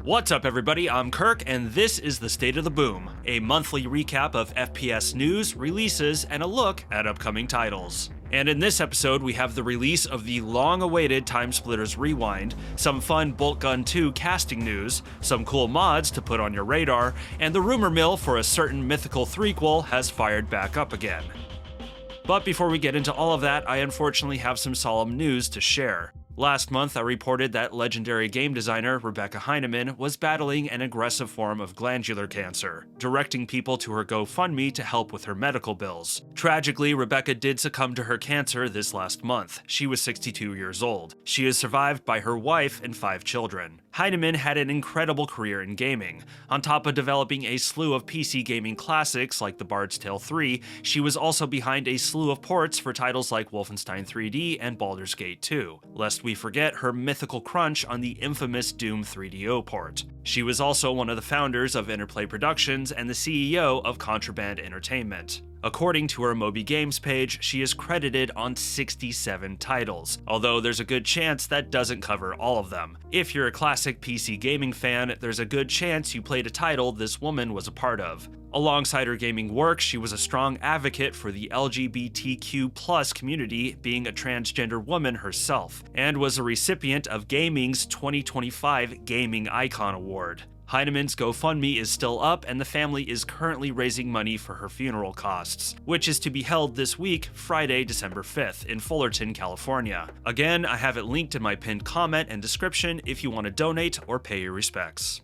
What's up everybody, I'm Kirk and this is the State of the Boom, a monthly recap of FPS news, releases, and a look at upcoming titles. And in this episode we have the release of the long-awaited Timesplitters Rewind, some fun Boltgun 2 casting news, some cool mods to put on your radar, and the rumor mill for a certain mythical threequel has fired back up again. But before we get into all of that, I unfortunately have some solemn news to share. Last month, I reported that legendary game designer Rebecca Heineman was battling an aggressive form of glandular cancer, directing people to her GoFundMe to help with her medical bills. Tragically, Rebecca did succumb to her cancer this last month. She was 62 years old. She is survived by her wife and 5 children. Heineman had an incredible career in gaming. On top of developing a slew of PC gaming classics like The Bard's Tale 3, she was also behind a slew of ports for titles like Wolfenstein 3D and Baldur's Gate 2, lest we forget her mythical crunch on the infamous Doom 3DO port. She was also one of the founders of Interplay Productions and the CEO of Contraband Entertainment. According to her Moby Games page, she is credited on 67 titles, although there's a good chance that doesn't cover all of them. If you're a classic PC gaming fan, there's a good chance you played a title this woman was a part of. Alongside her gaming work, she was a strong advocate for the LGBTQ+ community, being a transgender woman herself, and was a recipient of gaming's 2025 Gaming Icon Award. Heineman's GoFundMe is still up, and the family is currently raising money for her funeral costs, which is to be held this week, Friday, December 5th, in Fullerton, California. Again, I have it linked in my pinned comment and description if you want to donate or pay your respects.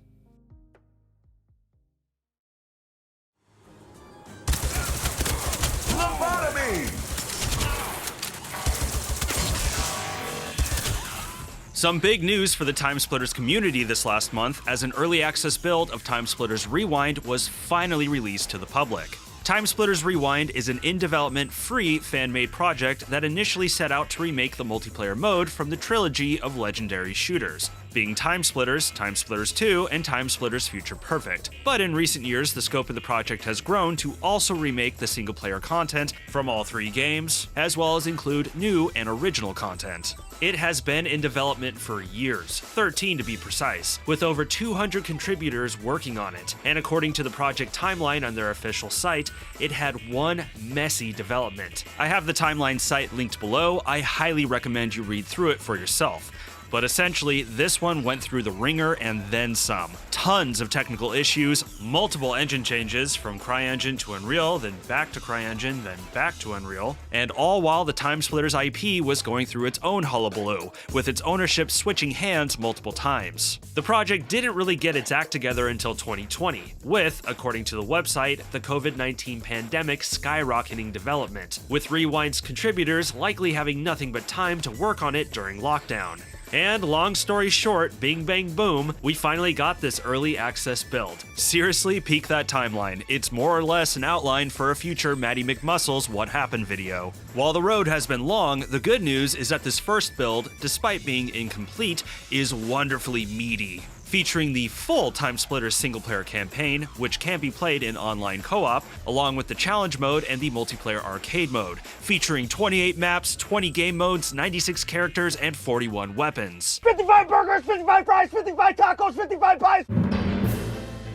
Some big news for the Timesplitters community this last month, as an early access build of Timesplitters Rewind was finally released to the public. Timesplitters Rewind is an in-development, free, fan-made project that initially set out to remake the multiplayer mode from the trilogy of legendary shooters, being Timesplitters, Timesplitters 2, and Timesplitters Future Perfect. But in recent years, the scope of the project has grown to also remake the single-player content from all 3 games, as well as include new and original content. It has been in development for years, 13 to be precise, with over 200 contributors working on it, and according to the project timeline on their official site, it had one messy development. I have the timeline site linked below. I highly recommend you read through it for yourself. But essentially, this one went through the ringer and then some. Tons of technical issues, multiple engine changes from CryEngine to Unreal, then back to CryEngine, then back to Unreal, and all while the Timesplitters IP was going through its own hullabaloo, with its ownership switching hands multiple times. The project didn't really get its act together until 2020, with, according to the website, the COVID-19 pandemic skyrocketing development, with Rewind's contributors likely having nothing but time to work on it during lockdown. And long story short, bing bang boom, we finally got this early access build. Seriously, peek that timeline. It's more or less an outline for a future Maddie McMuscle's What Happened video. While the road has been long, the good news is that this first build, despite being incomplete, is wonderfully meaty. Featuring the full Timesplitters single-player campaign, which can be played in online co-op, along with the challenge mode and the multiplayer arcade mode, featuring 28 maps, 20 game modes, 96 characters, and 41 weapons. 55 burgers, 55 fries, 55 tacos, 55 pies!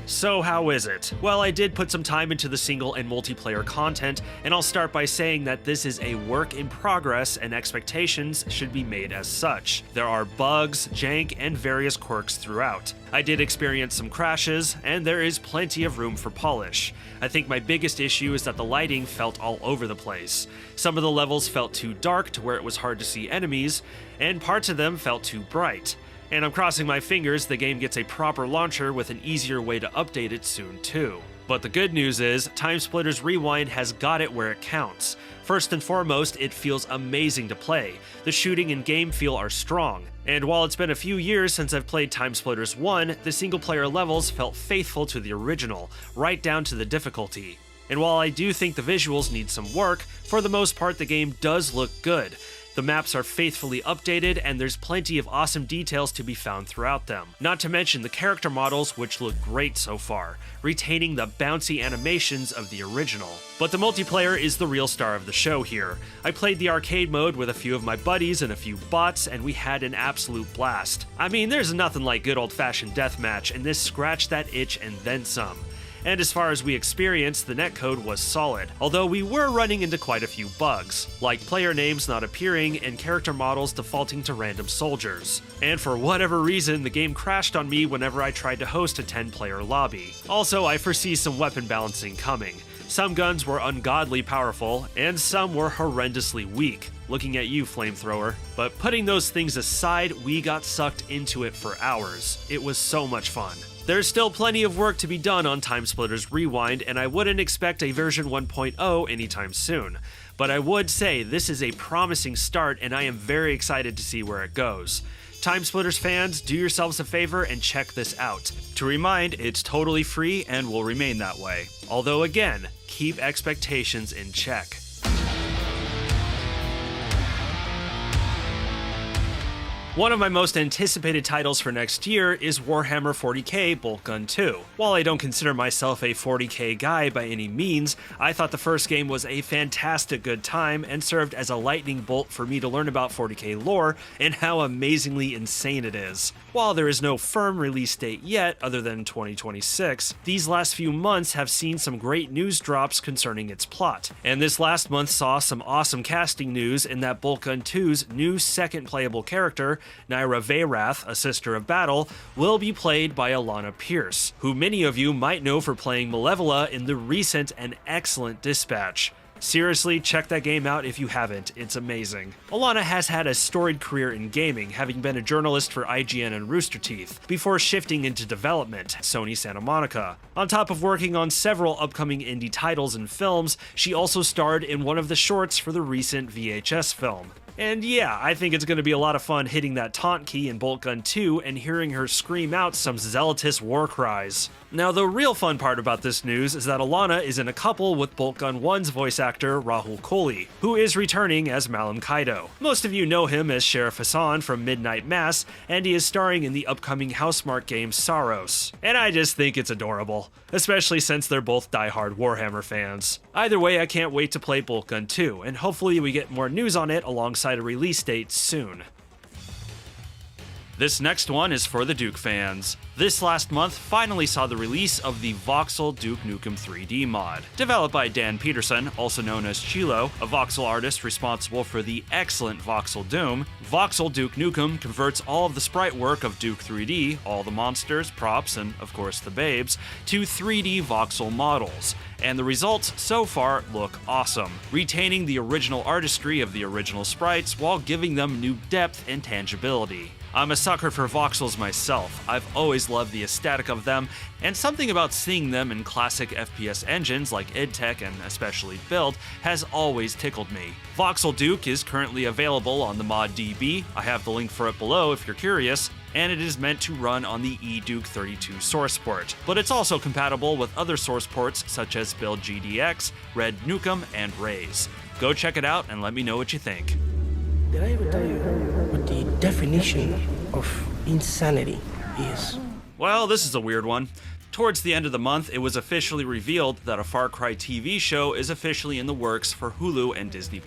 So how is it? Well, I did put some time into the single and multiplayer content, and I'll start by saying that this is a work in progress and expectations should be made as such. There are bugs, jank, and various quirks throughout. I did experience some crashes, and there is plenty of room for polish. I think my biggest issue is that the lighting felt all over the place. Some of the levels felt too dark to where it was hard to see enemies, and parts of them felt too bright. And I'm crossing my fingers the game gets a proper launcher with an easier way to update it soon too. But the good news is, Timesplitters Rewind has got it where it counts. First and foremost, it feels amazing to play. The shooting and game feel are strong. And while it's been a few years since I've played Timesplitters 1, the single player levels felt faithful to the original, right down to the difficulty. And while I do think the visuals need some work, for the most part the game does look good. The maps are faithfully updated, and there's plenty of awesome details to be found throughout them. Not to mention the character models, which look great so far, retaining the bouncy animations of the original. But the multiplayer is the real star of the show here. I played the arcade mode with a few of my buddies and a few bots, and we had an absolute blast. I mean, there's nothing like good old-fashioned deathmatch, and this scratched that itch and then some. And as far as we experienced, the netcode was solid, although we were running into quite a few bugs, like player names not appearing and character models defaulting to random soldiers. And for whatever reason, the game crashed on me whenever I tried to host a 10-player lobby. Also, I foresee some weapon balancing coming. Some guns were ungodly powerful, and some were horrendously weak. Looking at you, flamethrower. But putting those things aside, we got sucked into it for hours. It was so much fun. There's still plenty of work to be done on Timesplitters Rewind, and I wouldn't expect a version 1.0 anytime soon. But I would say this is a promising start, and I am very excited to see where it goes. Timesplitters fans, do yourselves a favor and check this out. To remind, it's totally free and will remain that way. Although again, keep expectations in check. One of my most anticipated titles for next year is Warhammer 40k Boltgun 2. While I don't consider myself a 40k guy by any means, I thought the first game was a fantastic good time and served as a lightning bolt for me to learn about 40k lore and how amazingly insane it is. While there is no firm release date yet other than 2026, these last few months have seen some great news drops concerning its plot. And this last month saw some awesome casting news in that Boltgun 2's new second playable character, Nyra Veyrath, a Sister of Battle, will be played by Alanah Pearce, who many of you might know for playing Malevola in the recent and excellent Dispatch. Seriously, check that game out if you haven't, it's amazing. Alanah has had a storied career in gaming, having been a journalist for IGN and Rooster Teeth, before shifting into development, Sony Santa Monica. On top of working on several upcoming indie titles and films, she also starred in one of the shorts for the recent VHS film. And yeah, I think it's going to be a lot of fun hitting that taunt key in Boltgun 2 and hearing her scream out some zealotous war cries. Now, the real fun part about this news is that Alanah is in a couple with Boltgun 1's voice actor Rahul Kohli, who is returning as Malam Kaido. Most of you know him as Sheriff Hassan from Midnight Mass, and he is starring in the upcoming Housemarque game Saros. And I just think it's adorable, especially since they're both diehard Warhammer fans. Either way, I can't wait to play Boltgun 2, and hopefully we get more news on it alongside a release date soon. This next one is for the Duke fans. This last month finally saw the release of the Voxel Duke Nukem 3D mod. Developed by Dan Peterson, also known as Chilo, a voxel artist responsible for the excellent Voxel Doom, Voxel Duke Nukem converts all of the sprite work of Duke 3D, all the monsters, props, and of course the babes, to 3D voxel models. And the results so far look awesome, retaining the original artistry of the original sprites while giving them new depth and tangibility. I'm a sucker for voxels myself. I've always loved the aesthetic of them, and something about seeing them in classic FPS engines like idTech and especially Build has always tickled me. Voxel Duke is currently available on the mod DB, I have the link for it below if you're curious, and it is meant to run on the eDuke 32 source port, but it's also compatible with other source ports such as Build GDX, Red Nukem, and Raze. Go check it out and let me know what you think. Did I ever tell you what the definition of insanity is? Well, this is a weird one. Towards the end of the month, it was officially revealed that a Far Cry TV show is officially in the works for Hulu and Disney+.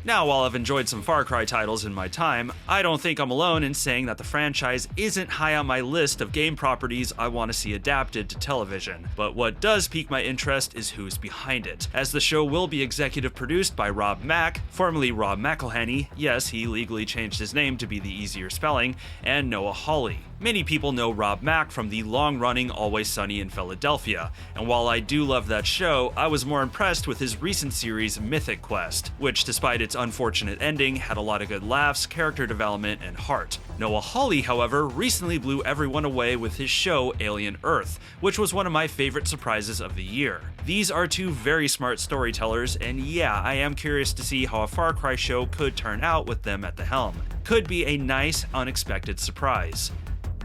Now, while I've enjoyed some Far Cry titles in my time, I don't think I'm alone in saying that the franchise isn't high on my list of game properties I want to see adapted to television. But what does pique my interest is who's behind it, as the show will be executive produced by Rob Mack, formerly Rob McElhenney, yes, he legally changed his name to be the easier spelling, and Noah Hawley. Many people know Rob Mack from the long-running Always Sunny in Philadelphia, and while I do love that show, I was more impressed with his recent series Mythic Quest, which despite its unfortunate ending, had a lot of good laughs, character development, and heart. Noah Hawley, however, recently blew everyone away with his show Alien Earth, which was one of my favorite surprises of the year. These are two very smart storytellers, and yeah, I am curious to see how a Far Cry show could turn out with them at the helm. Could be a nice, unexpected surprise.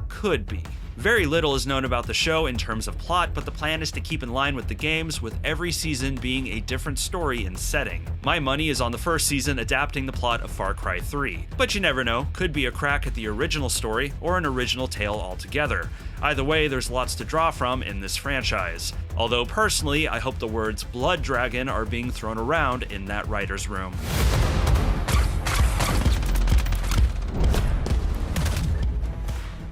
could be. Very little is known about the show in terms of plot, but the plan is to keep in line with the games, with every season being a different story and setting. My money is on the first season adapting the plot of Far Cry 3, but you never know, could be a crack at the original story or an original tale altogether. Either way, there's lots to draw from in this franchise. Although personally, I hope the words Blood Dragon are being thrown around in that writer's room.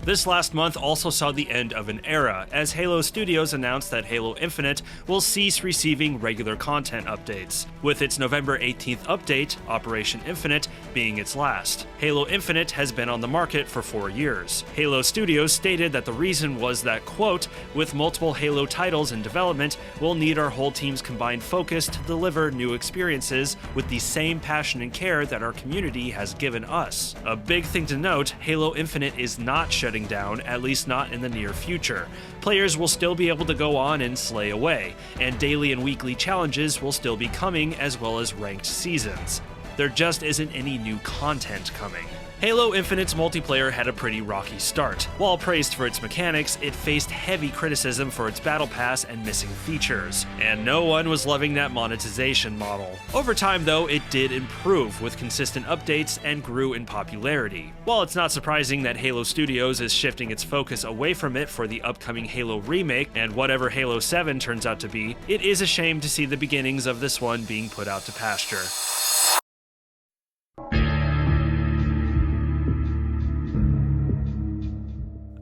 This last month also saw the end of an era, as Halo Studios announced that Halo Infinite will cease receiving regular content updates, with its November 18th update, Operation Infinite, being its last. Halo Infinite has been on the market for 4 years. Halo Studios stated that the reason was that, quote, with multiple Halo titles in development, we'll need our whole team's combined focus to deliver new experiences with the same passion and care that our community has given us. A big thing to note, Halo Infinite is not shutting down, at least not in the near future. Players will still be able to go on and slay away, and daily and weekly challenges will still be coming, as well as ranked seasons. There just isn't any new content coming. Halo Infinite's multiplayer had a pretty rocky start. While praised for its mechanics, it faced heavy criticism for its battle pass and missing features, and no one was loving that monetization model. Over time though, it did improve with consistent updates and grew in popularity. While it's not surprising that Halo Studios is shifting its focus away from it for the upcoming Halo remake and whatever Halo 7 turns out to be, it is a shame to see the beginnings of this one being put out to pasture.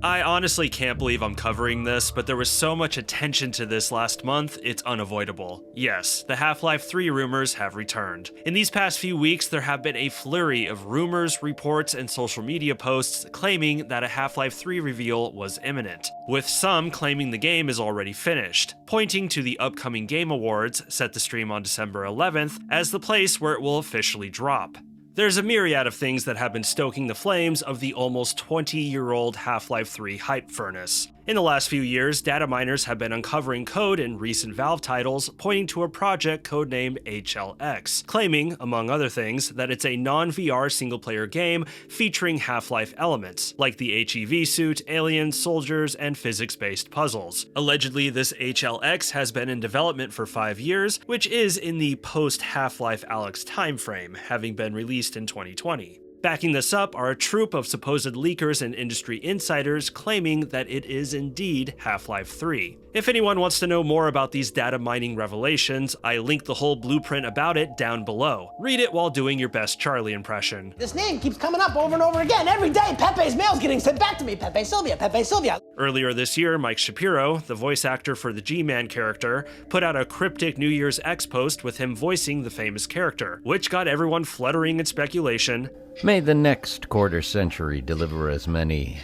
I honestly can't believe I'm covering this, but there was so much attention to this last month, it's unavoidable. Yes, the Half-Life 3 rumors have returned. In these past few weeks, there have been a flurry of rumors, reports, and social media posts claiming that a Half-Life 3 reveal was imminent, with some claiming the game is already finished, pointing to the upcoming Game Awards, set to stream on December 11th, as the place where it will officially drop. There's a myriad of things that have been stoking the flames of the almost 20-year-old Half-Life 3 hype furnace. In the last few years, data miners have been uncovering code in recent Valve titles pointing to a project codenamed HLX, claiming, among other things, that it's a non-VR single-player game featuring Half-Life elements, like the HEV suit, aliens, soldiers, and physics-based puzzles. Allegedly, this HLX has been in development for 5 years, which is in the post-Half-Life Alyx timeframe, having been released in 2020. Backing this up are a troupe of supposed leakers and industry insiders claiming that it is indeed Half-Life 3. If anyone wants to know more about these data mining revelations, I linked the whole blueprint about it down below. Read it while doing your best Charlie impression. This name keeps coming up over and over again. Every day, Pepe's mail's getting sent back to me. Pepe Sylvia, Pepe Sylvia. Earlier this year, Mike Shapiro, the voice actor for the G-Man character, put out a cryptic New Year's X post with him voicing the famous character, which got everyone fluttering in speculation. May the next quarter century deliver as many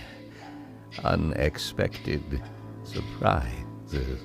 unexpected surprises.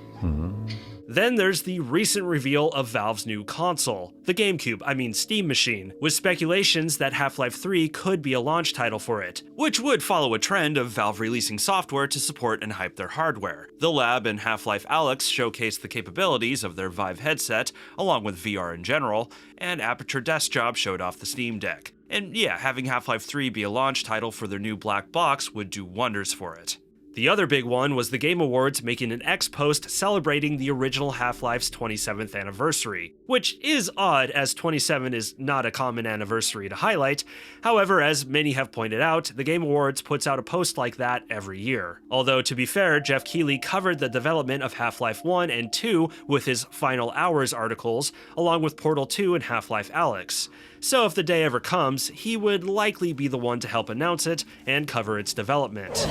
Then there's the recent reveal of Valve's new console, the GameCube, Steam Machine, with speculations that Half-Life 3 could be a launch title for it, which would follow a trend of Valve releasing software to support and hype their hardware. The Lab and Half-Life Alyx showcased the capabilities of their Vive headset, along with VR in general, and Aperture Desktop showed off the Steam Deck. And yeah, having Half-Life 3 be a launch title for their new black box would do wonders for it. The other big one was the Game Awards making an X post celebrating the original Half-Life's 27th anniversary, which is odd as 27 is not a common anniversary to highlight. However, as many have pointed out, the Game Awards puts out a post like that every year. Although, to be fair, Jeff Keighley covered the development of Half-Life 1 and 2 with his Final Hours articles, along with Portal 2 and Half-Life Alyx. So if the day ever comes, he would likely be the one to help announce it and cover its development.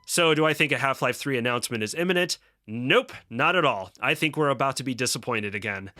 So do I think a Half-Life 3 announcement is imminent? Nope, not at all. I think we're about to be disappointed again.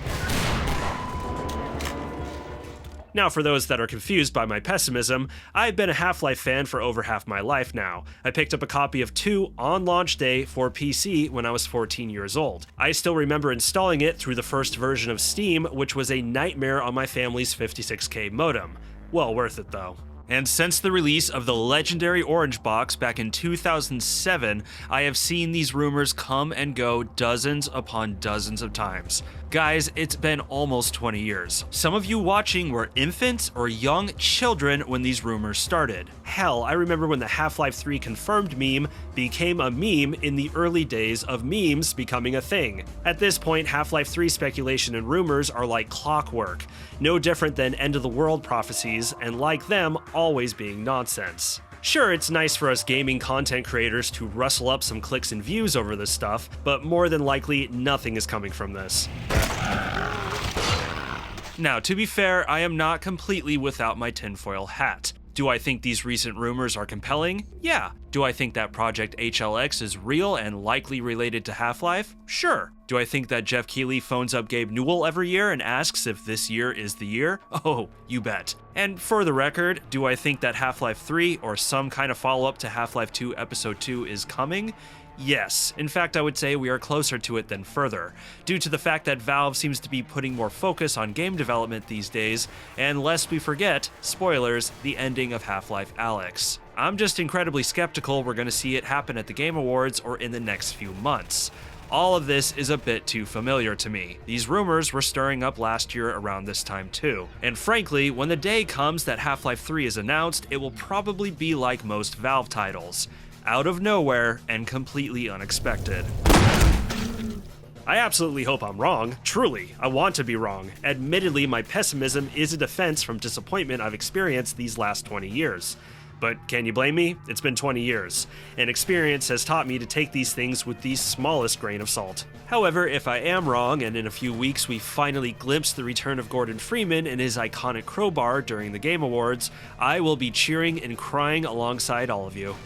Now, for those that are confused by my pessimism, I've been a Half-Life fan for over half my life now. I picked up a copy of 2 on launch day for PC when I was 14 years old. I still remember installing it through the first version of Steam, which was a nightmare on my family's 56K modem. Well worth it though. And since the release of the legendary Orange Box back in 2007, I have seen these rumors come and go dozens upon dozens of times. Guys, it's been almost 20 years. Some of you watching were infants or young children when these rumors started. Hell, I remember when the Half-Life 3 confirmed meme became a meme in the early days of memes becoming a thing. At this point, Half-Life 3 speculation and rumors are like clockwork, no different than end-of-the-world prophecies, and like them, always being nonsense. Sure, it's nice for us gaming content creators to rustle up some clicks and views over this stuff, but more than likely, nothing is coming from this. Now, to be fair, I am not completely without my tinfoil hat. Do I think these recent rumors are compelling? Yeah. Do I think that Project HLX is real and likely related to Half-Life? Sure. Do I think that Jeff Keighley phones up Gabe Newell every year and asks if this year is the year? Oh, you bet. And for the record, do I think that Half-Life 3 or some kind of follow-up to Half-Life 2 Episode 2 is coming? Yes. In fact, I would say we are closer to it than further, due to the fact that Valve seems to be putting more focus on game development these days, and lest we forget, spoilers, the ending of Half-Life Alyx. I'm just incredibly skeptical we're going to see it happen at the Game Awards or in the next few months. All of this is a bit too familiar to me. These rumors were stirring up last year around this time too. And frankly, when the day comes that Half-Life 3 is announced, it will probably be like most Valve titles. Out of nowhere and completely unexpected. I absolutely hope I'm wrong. Truly, I want to be wrong. Admittedly, my pessimism is a defense from disappointment I've experienced these last 20 years. But can you blame me? It's been 20 years, and experience has taught me to take these things with the smallest grain of salt. However, if I am wrong, and in a few weeks we finally glimpse the return of Gordon Freeman and his iconic crowbar during the Game Awards, I will be cheering and crying alongside all of you.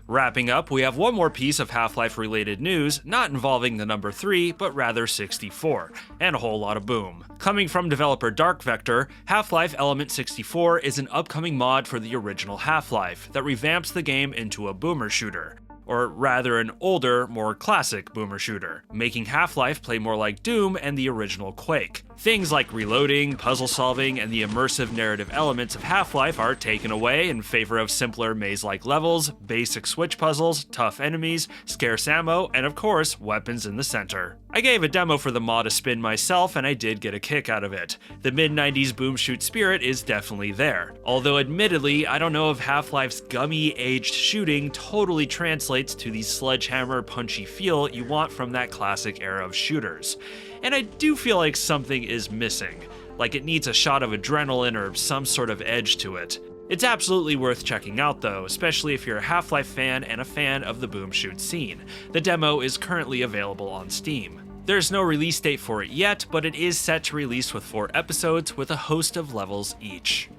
Wrapping up, we have one more piece of Half-Life related news, not involving the number 3, but rather 64, and a whole lot of boom. Coming from developer Dark Vector, Half-Life Element 64 is an upcoming mod for the original Half-Life that revamps the game into a boomer shooter. Or rather an older, more classic boomer shooter, making Half-Life play more like Doom and the original Quake. Things like reloading, puzzle solving, and the immersive narrative elements of Half-Life are taken away in favor of simpler maze-like levels, basic switch puzzles, tough enemies, scarce ammo, and of course, weapons in the center. I gave a demo for the mod a spin myself, and I did get a kick out of it. The mid-90s boom shoot spirit is definitely there, although admittedly, I don't know if Half-Life's gummy aged shooting totally translates to the sledgehammer punchy feel you want from that classic era of shooters. And I do feel like something is missing, like it needs a shot of adrenaline or some sort of edge to it. It's absolutely worth checking out though, especially if you're a Half-Life fan and a fan of the boom shoot scene. The demo is currently available on Steam. There's no release date for it yet, but it is set to release with 4 episodes with a host of levels each.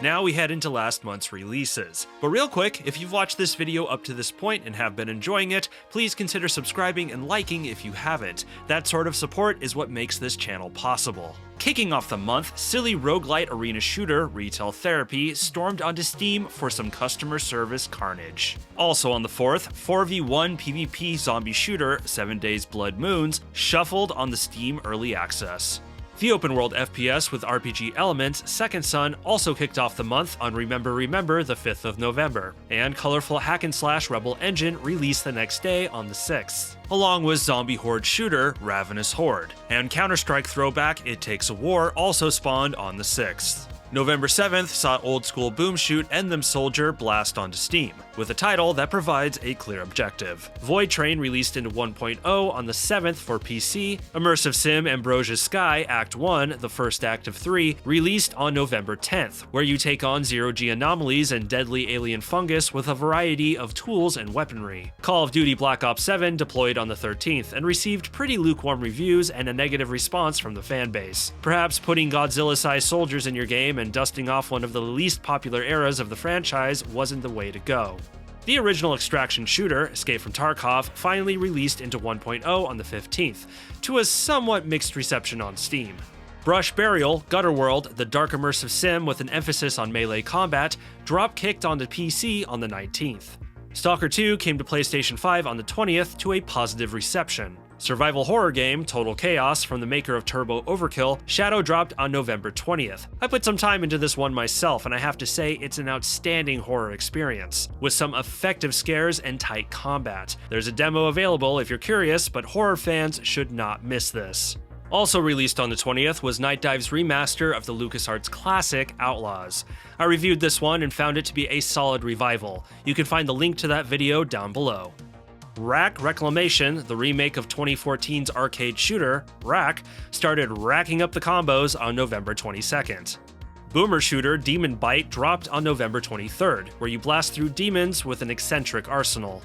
Now we head into last month's releases. But real quick, if you've watched this video up to this point and have been enjoying it, please consider subscribing and liking if you haven't. That sort of support is what makes this channel possible. Kicking off the month, silly roguelite arena shooter Retail Therapy stormed onto Steam for some customer service carnage. Also on the 4th, 4v1 PvP zombie shooter 7 Days Blood Moons shuffled on the Steam Early Access. The open-world FPS with RPG elements, Second Son, also kicked off the month on Remember the 5th of November, and colorful hack-and-slash Rebel Engine released the next day on the 6th, along with zombie horde shooter Ravenous Horde, and Counter-Strike throwback It Takes a War also spawned on the 6th. November 7th saw old-school boom shoot End Them Soldier blast onto Steam, with a title that provides a clear objective. Void Train released into 1.0 on the 7th for PC, Immersive Sim Ambrosia's Sky Act 1, the first act of 3, released on November 10th, where you take on zero-G anomalies and deadly alien fungus with a variety of tools and weaponry. Call of Duty Black Ops 7 deployed on the 13th and received pretty lukewarm reviews and a negative response from the fanbase. Perhaps putting Godzilla-sized soldiers in your game and dusting off one of the least popular eras of the franchise wasn't the way to go. The original extraction shooter, Escape from Tarkov, finally released into 1.0 on the 15th, to a somewhat mixed reception on Steam. Brush Burial, Gutter World, the dark immersive sim with an emphasis on melee combat, drop-kicked onto PC on the 19th. Stalker 2 came to PlayStation 5 on the 20th to a positive reception. Survival horror game Total Chaos from the maker of Turbo Overkill Shadow dropped on November 20th. I put some time into this one myself, and I have to say it's an outstanding horror experience, with some effective scares and tight combat. There's a demo available if you're curious, but horror fans should not miss this. Also released on the 20th was Night Dive's remaster of the LucasArts classic Outlaws. I reviewed this one and found it to be a solid revival. You can find the link to that video down below. Rack Reclamation, the remake of 2014's arcade shooter, Rack, started racking up the combos on November 22nd. Boomer shooter Demon Bite dropped on November 23rd, where you blast through demons with an eccentric arsenal.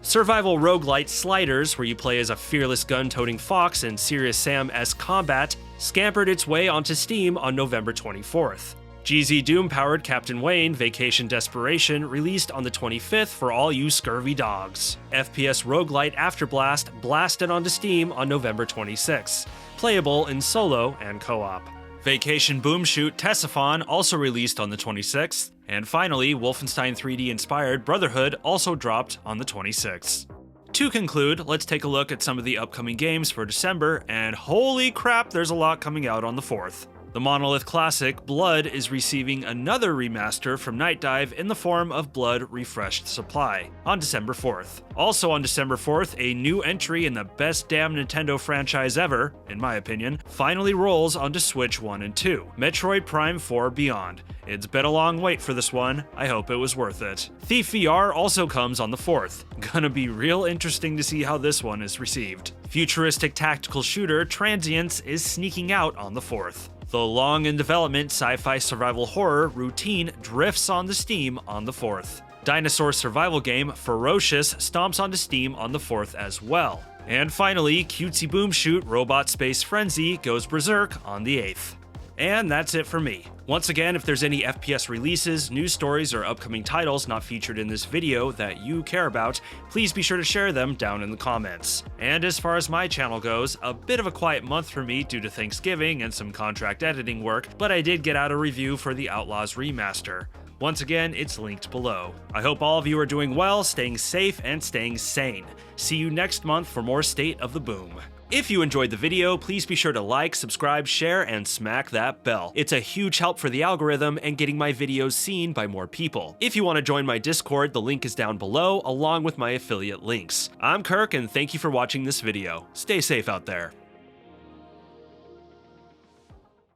Survival roguelite Sliders, where you play as a fearless gun-toting fox in Serious Sam-esque combat, scampered its way onto Steam on November 24th. GZ Doom-powered Captain Wayne Vacation Desperation released on the 25th for all you scurvy dogs. FPS roguelite Afterblast blasted onto Steam on November 26th, playable in solo and co-op. Vacation Boom Shoot Tessaphon also released on the 26th, and finally, Wolfenstein 3D-inspired Brotherhood also dropped on the 26th. To conclude, let's take a look at some of the upcoming games for December, and holy crap, there's a lot coming out on the 4th. The Monolith classic Blood is receiving another remaster from Night Dive in the form of Blood Refreshed Supply on December 4th. Also on December 4th, a new entry in the best damn Nintendo franchise ever, in my opinion, finally rolls onto Switch 1 and 2, Metroid Prime 4 Beyond. It's been a long wait for this one, I hope it was worth it. Thief VR also comes on the 4th. Gonna be real interesting to see how this one is received. Futuristic tactical shooter Transience is sneaking out on the 4th. The long-in-development sci-fi survival horror Routine drifts onto Steam on the 4th. Dinosaur survival game Ferocious stomps onto Steam on the 4th as well. And finally, cutesy boom shoot Robot Space Frenzy goes berserk on the 8th. And that's it for me. Once again, if there's any FPS releases, news stories, or upcoming titles not featured in this video that you care about, please be sure to share them down in the comments. And as far as my channel goes, a bit of a quiet month for me due to Thanksgiving and some contract editing work, but I did get out a review for the Outlaws remaster. Once again, it's linked below. I hope all of you are doing well, staying safe, and staying sane. See you next month for more State of the Boom. If you enjoyed the video, please be sure to like, subscribe, share, and smack that bell. It's a huge help for the algorithm and getting my videos seen by more people. If you want to join my Discord, the link is down below, along with my affiliate links. I'm Kirk, and thank you for watching this video. Stay safe out there.